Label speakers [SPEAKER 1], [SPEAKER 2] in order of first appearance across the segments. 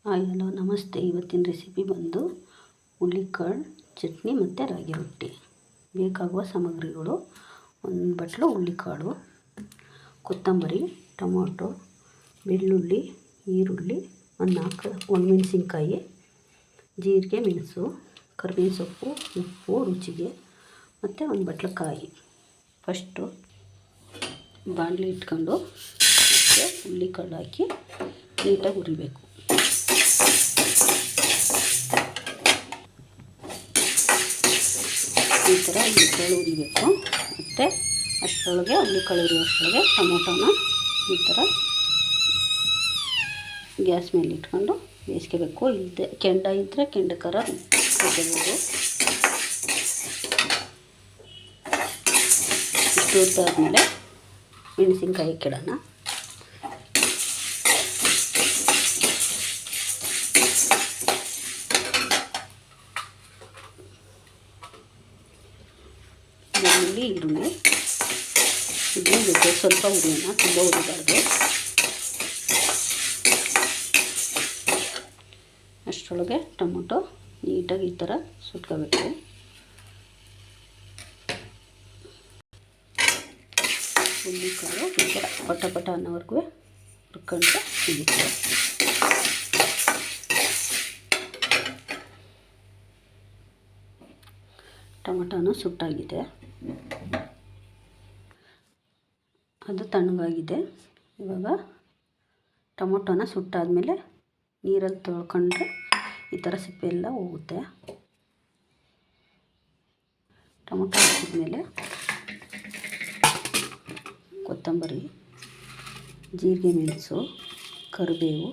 [SPEAKER 1] Hi hello ನಮಸ್ತೆ. ಇವತ್ತಿನ recipe ಬಂದು ಹುಳ್ಳಿಕಾಳು ಚಟ್ನಿ ಮತ್ತು ರಾಗಿ ರೊಟ್ಟಿ. ಬೇಕಾಗುವ ಸಾಮಗ್ರಿಗಳು: ಒಂದು ಬಟ್ಲು ಹುಳ್ಳಿಕಾಳು, ಕೊತ್ತಂಬರಿ, ಟೊಮೊಟೊ, ಬೆಳ್ಳುಳ್ಳಿ, ಈರುಳ್ಳಿ, ಒಂದು ಮೆಣಸಿನ್ಕಾಯಿ, ಜೀರಿಗೆ, ಮೆಣಸು, ಕರಿಬೇವಿನ ಸೊಪ್ಪು, ಉಪ್ಪು ರುಚಿಗೆ ಮತ್ತು ಒಂದು ಬಟ್ಲು ಕಾಯಿ. ಫಸ್ಟು ಬಾಣಲಿ ಇಟ್ಕೊಂಡು ಮತ್ತು ಹುಳ್ಳಿಕಾಳು ಹಾಕಿ ನೀಟಾಗಿ ಹುರಿಬೇಕು. ಈ ಥರ ಹುಳ್ಳಿಕಾಳು ಹುರಿಬೇಕು. ಮತ್ತು ಅಷ್ಟರೊಳಗೆ ಹುಳ್ಳಿಕಾಳು ಹುರಿಯೋಷ್ಟರೊಳಗೆ ಟೊಮೊಟೊನ ಈ ಥರ ಗ್ಯಾಸ್ ಮೇಲೆ ಇಟ್ಕೊಂಡು ಬೇಯಿಸ್ಕೋಬೇಕು. ಇಲ್ಲದೆ ಕೆಂಡ ಇದ್ದರೆ ಕೆಂಡ ಖಾರ ಹಾಕೋಬೋದು. ಇಷ್ಟು ಹುರಿದಾದ್ಮೇಲೆ ಮೆಣಸಿನ್ಕಾಯಿ ಕೆಡೋಣ. ಬೆಳ್ಳುಳ್ಳಿ, ಈರುಳ್ಳಿ ಜೊತೆ ಸ್ವಲ್ಪ ಹುರಿಯೋಣ, ತುಂಬ ಹುರಿಬಾರ್ದು. ಅಷ್ಟರೊಳಗೆ ಟೊಮೊಟೊ ನೀಟಾಗಿ ಈ ಥರ ಸುಟ್ಕೋಬೇಕು. ಹುಳ್ಳಿಕಾಳು ಈ ಥರ ಪಟ ಪಟ ಅನ್ನೋವರೆಗೂ ಹುರ್ಕೊಂಡು ಸಿಗುತ್ತೆ. ಟೊಮೊಟೊನೂ ಸುಟ್ಟಾಗಿದೆ, ಅದು ತಣ್ಣಗಾಗಿದೆ. ಇವಾಗ ಟೊಮೊಟೊನ ಸುಟ್ಟಾದಮೇಲೆ ನೀರಲ್ಲಿ ತೊಳ್ಕೊಂಡ್ರೆ ಈ ಥರ ಸಿಪ್ಪೆ ಎಲ್ಲ ಹೋಗುತ್ತೆ. ಟೊಮೊಟೊ ಹಾಕಿದ್ಮೇಲೆ ಕೊತ್ತಂಬರಿ, ಜೀರಿಗೆ, ಮೆಣಸು, ಕರಿಬೇವು,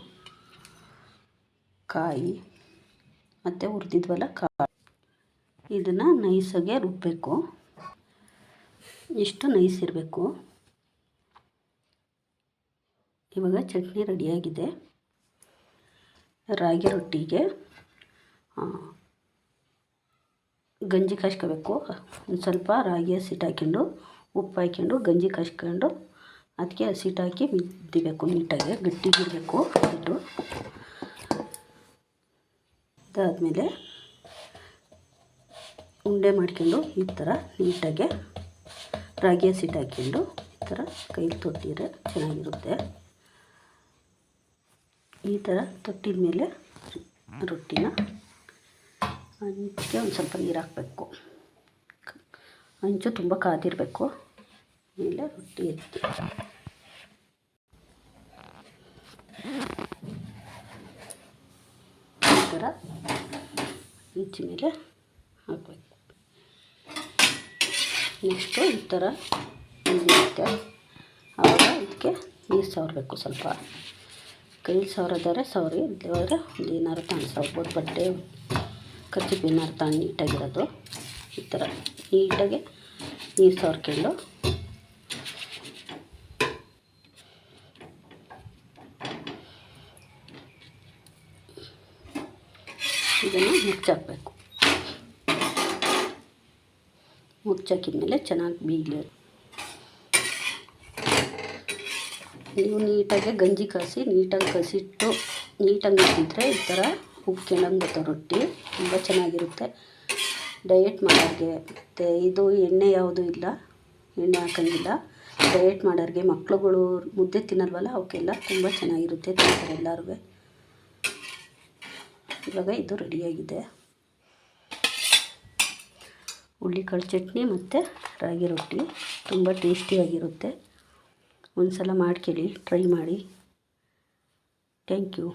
[SPEAKER 1] ಕಾಯಿ ಮತ್ತು ಹುರಿದಿದ್ವಲ್ಲ ಕಾಳು, ಇದನ್ನು ನೈಸಾಗೆ ರುಬ್ಬಬೇಕು. ಇಷ್ಟು ನೈಸ್ ಇರಬೇಕು. ಇವಾಗ ಚಟ್ನಿ ರೆಡಿಯಾಗಿದೆ. ರಾಗಿ ರೊಟ್ಟಿಗೆ ಗಂಜಿ ಕಾಯ್ಸ್ಕೋಬೇಕು. ಒಂದು ಸ್ವಲ್ಪ ರಾಗಿ ಹಸಿಟ್ಟು ಹಾಕ್ಕೊಂಡು ಉಪ್ಪು ಹಾಕ್ಕೊಂಡು ಗಂಜಿ ಕಾಯ್ಸ್ಕೊಂಡು ಅದಕ್ಕೆ ಹಸಿಟ್ಟು ಹಾಕಿ ಬಿದ್ದಬೇಕು. ನೀಟಾಗಿ ಗಟ್ಟಿಗಿರಬೇಕು ಹಿಟ್ಟು. ಅದಾದಮೇಲೆ ಉಂಡೆ ಮಾಡ್ಕೊಂಡು ಈ ಥರ ನೀಟಾಗೆ ರಾಗಿ ಹಸಿಟ್ಟು ಹಾಕ್ಕೊಂಡು ಈ ಥರ ಕೈಲಿ ತೊಟ್ಟಿದ್ರೆ ಚೆನ್ನಾಗಿರುತ್ತೆ. ಈ ಥರ ತೊಟ್ಟಿದ ಮೇಲೆ ರೊಟ್ಟಿನ ಹಂಚಿಗೆ ಒಂದು ಸ್ವಲ್ಪ ನೀರು ಹಾಕಬೇಕು. ಹಂಚು ತುಂಬ ಕಾದಿರಬೇಕು. ಆಮೇಲೆ ರೊಟ್ಟಿ ಎತ್ತಿ ಈ ಥರ ಹಂಚಿ ಮೇಲೆ ಹಾಕಬೇಕು. ನೆಕ್ಸ್ಟು ಈ ಥರ ಇರುತ್ತೆ. ಆವಾಗ ಇದಕ್ಕೆ ನೀರು ಸವರಬೇಕು. ಸ್ವಲ್ಪ ಕೈಲಿ ಸವರೋದಾದ್ರೆ ಸವರಿ, ಇಲ್ಲದ್ರೆ ಒಂದು ಏನಾರು ತಗೊಂಡು ಸವರ್ಬೋದು. ಬಟ್ಟೆ ಕರ್ಚಿಪ್ ಏನಾರು ತಗೊಂಡು ನೀಟಾಗಿರೋದು. ಈ ಥರ ನೀಟಾಗಿ ನೀರು ಸವರ್ಕೊಂಡು ಇದನ್ನು ಮುಚ್ಚಾಕಬೇಕು. ಮುಚ್ಚಾಕಿದ್ಮೇಲೆ ಚೆನ್ನಾಗಿ ಬೀಗಲಿ. ನೀವು ನೀಟಾಗಿ ಗಂಜಿ ಕಾಸಿ ನೀಟಾಗಿ ಕಸಿಟ್ಟು ನೀಟಾಗಿ ಇಟ್ಟಿದ್ರೆ ಈ ಥರ ಉಪ್ಕೊಂಡಂಗೆ ಬರ್ತಾವೆ ರೊಟ್ಟಿ. ತುಂಬ ಚೆನ್ನಾಗಿರುತ್ತೆ. ಡಯಟ್ ಮಾಡೋರಿಗೆ ಮತ್ತು ಇದು ಎಣ್ಣೆ ಯಾವುದೂ ಇಲ್ಲ, ಎಣ್ಣೆ ಹಾಕೋಂಗಿಲ್ಲ. ಡಯಟ್ ಮಾಡೋರಿಗೆ, ಮಕ್ಳುಗಳು ಮುದ್ದೆ ತಿನ್ನಲ್ವಲ್ಲ ಅವಕ್ಕೆಲ್ಲ ತುಂಬ ಚೆನ್ನಾಗಿರುತ್ತೆ, ತಿಂತಾರೆ ಎಲ್ಲರೂ. ಇವಾಗ ಇದು ರೆಡಿಯಾಗಿದೆ. ಹುಳ್ಳಿಕಾಳು ಚಟ್ನಿ ಮತ್ತು ರಾಗಿ ರೊಟ್ಟಿ ತುಂಬ ಟೇಸ್ಟಿಯಾಗಿರುತ್ತೆ. ಒಂದು ಸಲ ಮಾಡ್ಕೊಳ್ಳಿ, ಟ್ರೈ ಮಾಡಿ. Thank you.